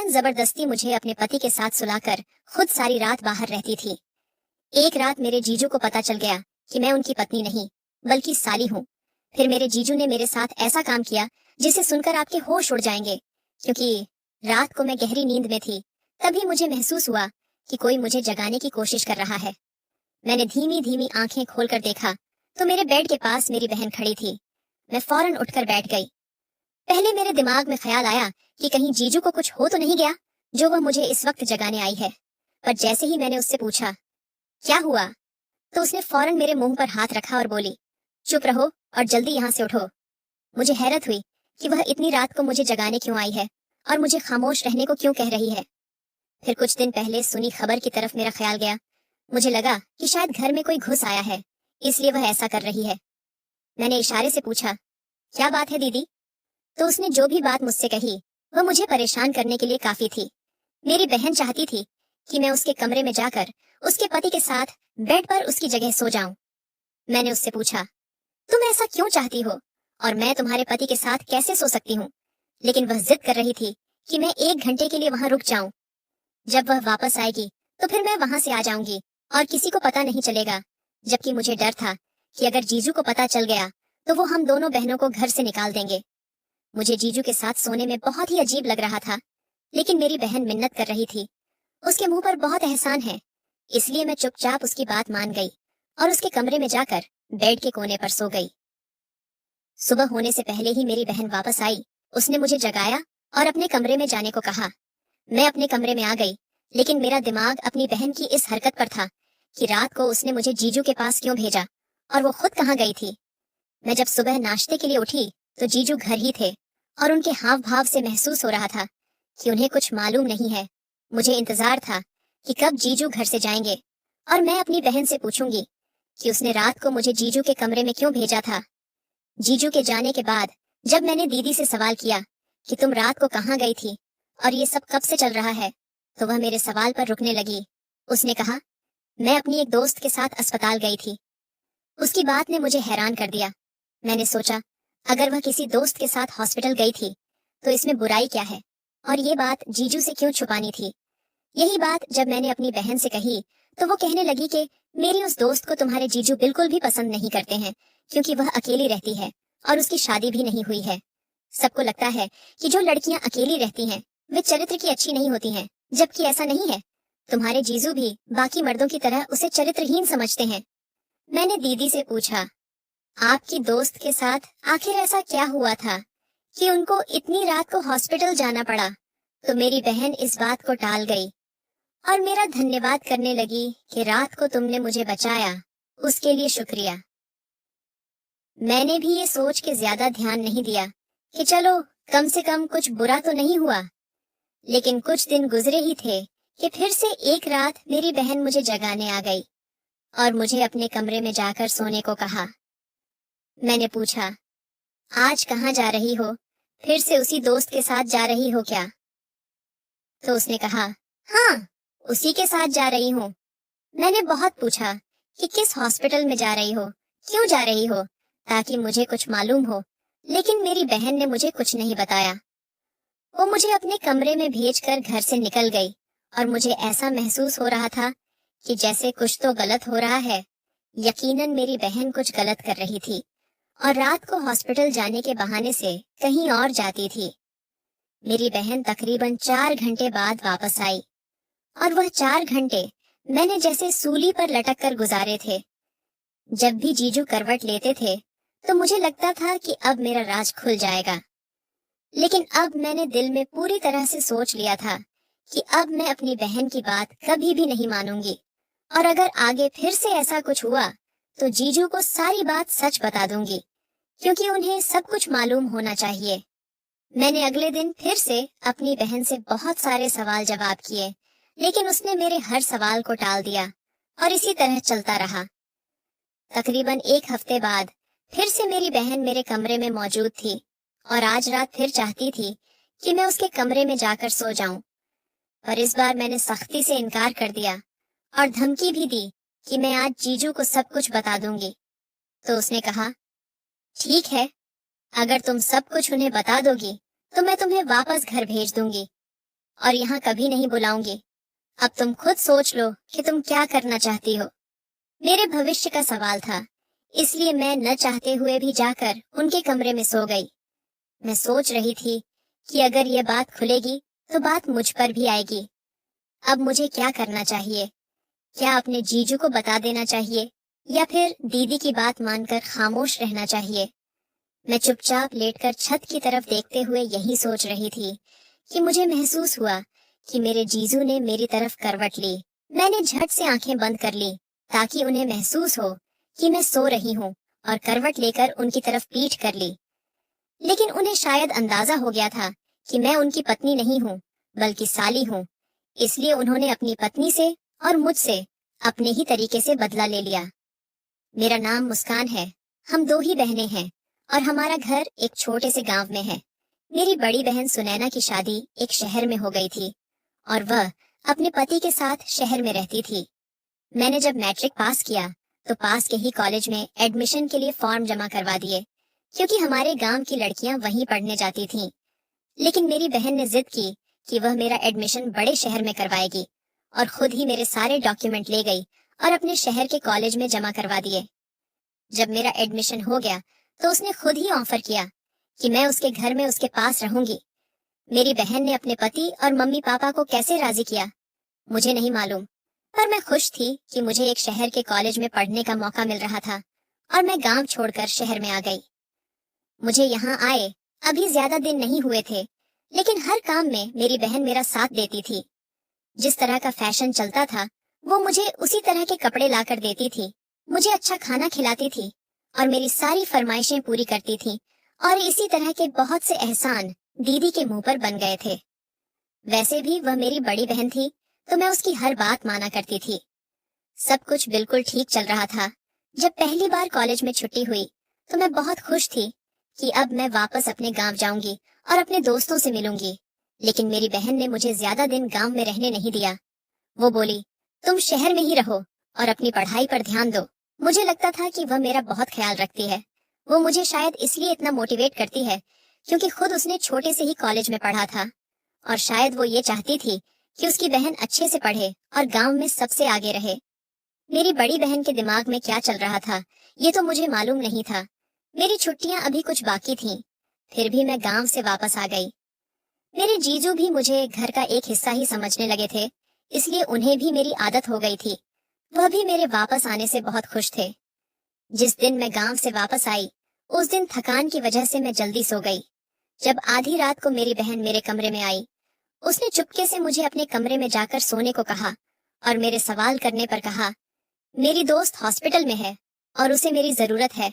बहन जबरदस्ती मुझे अपने पति के साथ सुलाकर खुद सारी रात बाहर रहती थी। एक रात मेरे जीजू को पता चल गया कि मैं उनकी पत्नी नहीं बल्कि साली हूँ। फिर मेरे जीजू ने मेरे साथ ऐसा काम किया जिसे सुनकर आपके होश उड़ जाएंगे, क्योंकि रात को मैं गहरी नींद में थी। तभी मुझे महसूस हुआ कि कोई मुझे जगाने की कोशिश कर रहा है। मैंने धीमी धीमी आंखें खोलकर देखा तो मेरे बेड के पास मेरी बहन खड़ी थी। मैं फौरन उठकर बैठ गई। पहले मेरे दिमाग में ख्याल आया कि कहीं जीजू को कुछ हो तो नहीं गया जो वह मुझे इस वक्त जगाने आई है। पर जैसे ही मैंने उससे पूछा क्या हुआ, तो उसने फौरन मेरे मुंह पर हाथ रखा और बोली, चुप रहो और जल्दी यहाँ से उठो। मुझे हैरत हुई कि वह इतनी रात को मुझे जगाने क्यों आई है और मुझे खामोश रहने को क्यों कह रही है। फिर कुछ दिन पहले सुनी खबर की तरफ मेरा ख्याल गया। मुझे लगा कि शायद घर में कोई घुस आया है, इसलिए वह ऐसा कर रही है। मैंने इशारे से पूछा, क्या बात है दीदी? तो उसने जो भी बात मुझसे कही वह मुझे परेशान करने के लिए काफी थी। मेरी बहन चाहती थी कि मैं उसके कमरे में जाकर उसके पति के साथ बेड पर उसकी जगह सो जाऊं। मैंने उससे पूछा, तुम ऐसा क्यों चाहती हो और मैं तुम्हारे पति के साथ कैसे सो सकती हूँ? लेकिन वह जिद कर रही थी कि मैं 1 घंटे के लिए वहां रुक जाऊं। जब वह वापस आएगी तो फिर मैं वहां से आ जाऊंगी और किसी को पता नहीं चलेगा। जबकि मुझे डर था कि अगर जीजू को पता चल गया तो वो हम दोनों बहनों को घर से निकाल देंगे। मुझे जीजू के साथ सोने में बहुत ही अजीब लग रहा था, लेकिन मेरी बहन मिन्नत कर रही थी। उसके मुंह पर बहुत एहसान है, इसलिए मैं चुपचाप उसकी बात मान गई और उसके कमरे में जाकर बेड के कोने पर सो गई। सुबह होने से पहले ही मेरी बहन वापस आई। उसने मुझे जगाया और अपने कमरे में जाने को कहा। मैं अपने कमरे में आ गई, लेकिन मेरा दिमाग अपनी बहन की इस हरकत पर था कि रात को उसने मुझे जीजू के पास क्यों भेजा और वो खुद कहाँ गई थी। मैं जब सुबह नाश्ते के लिए उठी तो जीजू घर ही थे और उनके हाव भाव से महसूस हो रहा था कि उन्हें कुछ मालूम नहीं है। मुझे इंतजार था कि कब जीजू घर से जाएंगे और मैं अपनी बहन से पूछूंगी कि उसने रात को मुझे जीजू के कमरे में क्यों भेजा था। जीजू के जाने के बाद जब मैंने दीदी से सवाल किया कि तुम रात को कहाँ गई थी और ये सब कब से चल रहा है, तो वह मेरे सवाल पर रुकने लगी। उसने कहा, मैं अपनी एक दोस्त के साथ अस्पताल गई थी। उसकी बात ने मुझे हैरान कर दिया। मैंने सोचा, अगर वह किसी दोस्त के साथ हॉस्पिटल गई थी तो इसमें बुराई क्या है और ये बात जीजू से क्यों छुपानी थी। यही बात जब मैंने अपनी बहन से कही तो वो कहने लगी कि मेरी उस दोस्त को तुम्हारे जीजू बिल्कुल भी पसंद नहीं करते हैं, क्योंकि वह अकेली रहती है और उसकी शादी भी नहीं हुई है। सबको लगता है कि जो लड़कियां अकेली रहती हैं वे चरित्र की अच्छी नहीं होती हैं, जबकि ऐसा नहीं है। तुम्हारे जीजू भी बाकी मर्दों की तरह उसे चरित्रहीन समझते हैं। मैंने दीदी से पूछा, आपकी दोस्त के साथ आखिर ऐसा क्या हुआ था कि उनको इतनी रात को हॉस्पिटल जाना पड़ा? तो मेरी बहन इस बात को टाल गई और मेरा धन्यवाद करने लगी कि रात को तुमने मुझे बचाया, उसके लिए शुक्रिया। मैंने भी ये सोच के ज्यादा ध्यान नहीं दिया कि चलो कम से कम कुछ बुरा तो नहीं हुआ। लेकिन कुछ दिन गुजरे ही थे कि फिर से एक रात मेरी बहन मुझे जगाने आ गई और मुझे अपने कमरे में जाकर सोने को कहा। मैंने पूछा, आज कहाँ जा रही हो? फिर से उसी दोस्त के साथ जा रही हो क्या? तो उसने कहा, हाँ, उसी के साथ जा रही हूँ। मैंने बहुत पूछा कि किस हॉस्पिटल में जा रही हो, क्यों जा रही हो, ताकि मुझे कुछ मालूम हो, लेकिन मेरी बहन ने मुझे कुछ नहीं बताया। वो मुझे अपने कमरे में भेजकर घर से निकल गई और मुझे ऐसा महसूस हो रहा था कि जैसे कुछ तो गलत हो रहा है। यकीनन मेरी बहन कुछ गलत कर रही थी और रात को हॉस्पिटल जाने के बहाने से कहीं और जाती थी। मेरी बहन तकरीबन 4 घंटे बाद वापस आई और वह 4 घंटे मैंने जैसे सूली पर लटक कर गुजारे थे। जब भी जीजू करवट लेते थे तो मुझे लगता था कि अब मेरा राज खुल जाएगा, लेकिन अब मैंने दिल में पूरी तरह से सोच लिया था कि अब मैं अपनी बहन की बात कभी भी नहीं मानूंगी और अगर आगे फिर से ऐसा कुछ हुआ तो जीजू को सारी बात सच बता दूंगी, क्योंकि उन्हें सब कुछ मालूम होना चाहिए। मैंने अगले दिन फिर से अपनी बहन से बहुत सारे सवाल जवाब किए, लेकिन उसने मेरे हर सवाल को टाल दिया और इसी तरह चलता रहा। तकरीबन 1 हफ्ते बाद फिर से मेरी बहन मेरे कमरे में मौजूद थी और आज रात फिर चाहती थी कि मैं उसके कमरे में जाकर सो जाऊं, पर इस बार मैंने सख्ती से इनकार कर दिया और धमकी भी दी कि मैं आज जीजू को सब कुछ बता दूंगी। तो उसने कहा, ठीक है, अगर तुम सब कुछ उन्हें बता दोगी तो मैं तुम्हें वापस घर भेज दूंगी और यहाँ कभी नहीं बुलाऊंगी। अब तुम खुद सोच लो कि तुम क्या करना चाहती हो। मेरे भविष्य का सवाल था, इसलिए मैं न चाहते हुए भी जाकर उनके कमरे में सो गई। मैं सोच रही थी कि अगर ये बात खुलेगी तो बात मुझ पर भी आएगी। अब मुझे क्या करना चाहिए? क्या अपने जीजू को बता देना चाहिए या फिर दीदी की बात मानकर खामोश रहना चाहिए? मैं चुपचाप लेटकर छत की तरफ देखते हुए यही सोच रही थी कि मुझे महसूस हुआ कि मेरे जीजू ने मेरी तरफ करवट ली। मैंने झट से आंखें बंद कर ली ताकि उन्हें महसूस हो कि मैं सो रही हूँ और करवट लेकर उनकी तरफ पीठ कर ली। लेकिन उन्हें शायद अंदाजा हो गया था कि मैं उनकी पत्नी नहीं हूँ बल्कि साली हूँ, इसलिए उन्होंने अपनी पत्नी से और मुझसे अपने ही तरीके से बदला ले लिया। मेरा नाम मुस्कान है। हम दो ही बहनें हैं और हमारा घर एक छोटे से गांव में है। मेरी बड़ी बहन सुनैना की शादी एक शहर में हो गई थी और वह अपने पति के साथ शहर में रहती थी। मैंने जब मैट्रिक पास किया तो पास के ही कॉलेज में एडमिशन के लिए फॉर्म जमा करवा दिए, क्योंकि हमारे गांव की लड़कियां वहीं पढ़ने जाती थीं। लेकिन मेरी बहन ने जिद की कि वह मेरा एडमिशन बड़े शहर में करवाएगी और खुद ही मेरे सारे डॉक्यूमेंट ले गई और अपने शहर के कॉलेज में जमा करवा दिए। जब मेरा एडमिशन हो गया तो उसने खुद ही ऑफर किया कि मैं उसके घर में उसके पास रहूंगी। मेरी बहन ने अपने पति और मम्मी पापा को कैसे राजी किया मुझे नहीं मालूम, पर मैं खुश थी कि मुझे एक शहर के कॉलेज में पढ़ने का मौका मिल रहा था और मैं गांव छोड़कर शहर में आ गई। मुझे यहाँ आए अभी ज्यादा दिन नहीं हुए थे, लेकिन हर काम में मेरी बहन मेरा साथ देती थी। जिस तरह का फैशन चलता था वो मुझे उसी तरह के कपड़े लाकर देती थी, मुझे अच्छा खाना खिलाती थी और मेरी सारी फरमाइशें पूरी करती थी। और इसी तरह के बहुत से एहसान दीदी के मुंह पर बन गए थे। वैसे भी वह मेरी बड़ी बहन थी तो मैं उसकी हर बात माना करती थी। सब कुछ बिल्कुल ठीक चल रहा था। जब पहली बार कॉलेज में छुट्टी हुई तो मैं बहुत खुश थी कि अब मैं वापस अपने गांव जाऊंगी और अपने दोस्तों से मिलूंगी। लेकिन मेरी बहन ने मुझे ज्यादा दिन गांव में रहने नहीं दिया। वो बोली, तुम शहर में ही रहो और अपनी पढ़ाई पर ध्यान दो। मुझे लगता था कि वह मेरा बहुत ख्याल रखती है। वो मुझे शायद इसलिए इतना मोटिवेट करती है क्योंकि खुद उसने छोटे से ही कॉलेज में पढ़ा था और शायद वो ये चाहती थी कि उसकी बहन अच्छे से पढ़े और गांव में सबसे आगे रहे। मेरी बड़ी बहन के दिमाग में क्या चल रहा था ये तो मुझे मालूम नहीं था। मेरी छुट्टियां अभी कुछ बाकी थीं, फिर भी मैं गांव से वापस आ गई। मेरे जीजू भी मुझे घर का एक हिस्सा ही समझने लगे थे, इसलिए उन्हें भी मेरी आदत हो गई थी। वह भी मेरे वापस आने से बहुत खुश थे। जिस दिन मैं गांव से वापस आई उस दिन थकान की वजह से मैं जल्दी सो गई। जब आधी रात को मेरी बहन मेरे कमरे में आई, उसने चुपके से मुझे अपने कमरे में जाकर सोने को कहा और मेरे सवाल करने पर कहा, मेरी दोस्त हॉस्पिटल में है और उसे मेरी जरूरत है।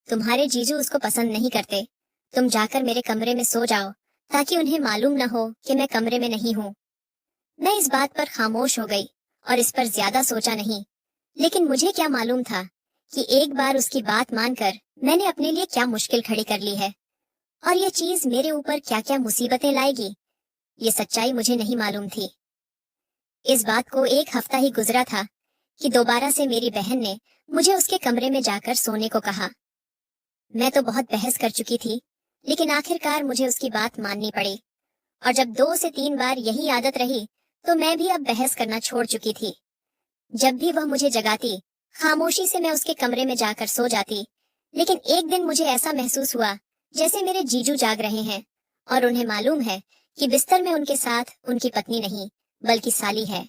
तुम्हारे जीजू उसको पसंद नहीं करते। तुम जाकर मेरे कमरे में सो जाओ ताकि उन्हें मालूम न हो कि मैं कमरे में नहीं हूँ। मैं इस बात पर खामोश हो गई और इस पर ज्यादा सोचा नहीं। लेकिन मुझे क्या मालूम था कि एक बार उसकी बात मानकर मैंने अपने लिए क्या मुश्किल खड़ी कर ली है और ये चीज मेरे ऊपर क्या क्या मुसीबतें लाएगी। ये सच्चाई मुझे नहीं मालूम थी। इस बात को एक हफ्ता ही गुजरा था कि दोबारा से मेरी बहन ने मुझे उसके कमरे में जाकर सोने को कहा। मैं तो बहुत बहस कर चुकी थी, लेकिन आखिरकार मुझे उसकी बात माननी पड़ी और जब 2 से 3 बार यही आदत रही तो मैं भी अब बहस करना छोड़ चुकी थी। जब भी वह मुझे जगाती, खामोशी से मैं उसके कमरे में जाकर सो जाती। लेकिन एक दिन मुझे ऐसा महसूस हुआ जैसे मेरे जीजू जाग रहे हैं और उन्हें मालूम है कि बिस्तर में उनके साथ उनकी पत्नी नहीं बल्कि साली है।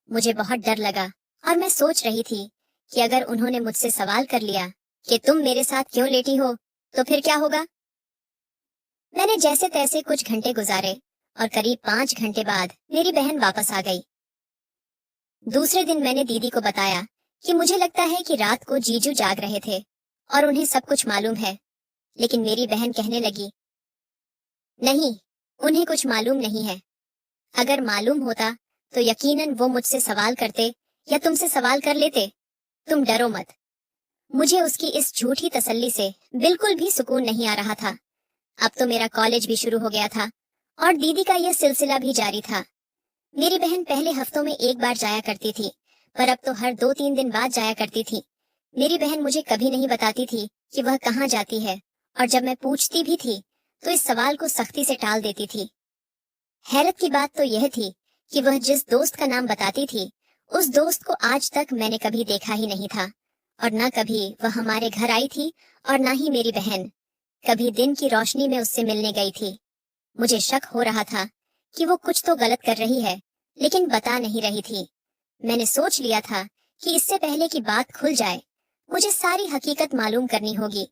मुझे बहुत डर लगा और मैं सोच रही थी कि अगर उन्होंने मुझसे सवाल कर लिया कि तुम मेरे साथ क्यों लेटी हो तो फिर क्या होगा। मैंने जैसे तैसे कुछ घंटे गुजारे और करीब 5 घंटे बाद मेरी बहन वापस आ गई। दूसरे दिन मैंने दीदी को बताया कि मुझे लगता है कि रात को जीजू जाग रहे थे और उन्हें सब कुछ मालूम है। लेकिन मेरी बहन कहने लगी, नहीं, उन्हें कुछ मालूम नहीं है। अगर मालूम होता तो यकीनन वो मुझसे सवाल करते या तुमसे सवाल कर लेते। तुम डरो मत। मुझे उसकी इस झूठी तसल्ली से बिल्कुल भी सुकून नहीं आ रहा था। अब तो मेरा कॉलेज भी शुरू हो गया था और दीदी का यह सिलसिला भी जारी था। मेरी बहन पहले हफ्तों में एक बार जाया करती थी, पर अब तो हर 2-3 दिन बाद जाया करती थी। मेरी बहन मुझे कभी नहीं बताती थी कि वह कहाँ जाती है और जब मैं पूछती भी थी तो इस सवाल को सख्ती से टाल देती थी। हैरत की बात तो यह थी कि वह जिस दोस्त का नाम बताती थी, उस दोस्त को आज तक मैंने कभी देखा ही नहीं था, और न कभी वह हमारे घर आई थी और न ही मेरी बहन कभी दिन की रोशनी में उससे मिलने गई थी। मुझे शक हो रहा था कि वो कुछ तो गलत कर रही है, लेकिन बता नहीं रही थी। मैंने सोच लिया था कि इससे पहले कि बात खुल जाए, मुझे सारी हकीकत मालूम करनी होगी।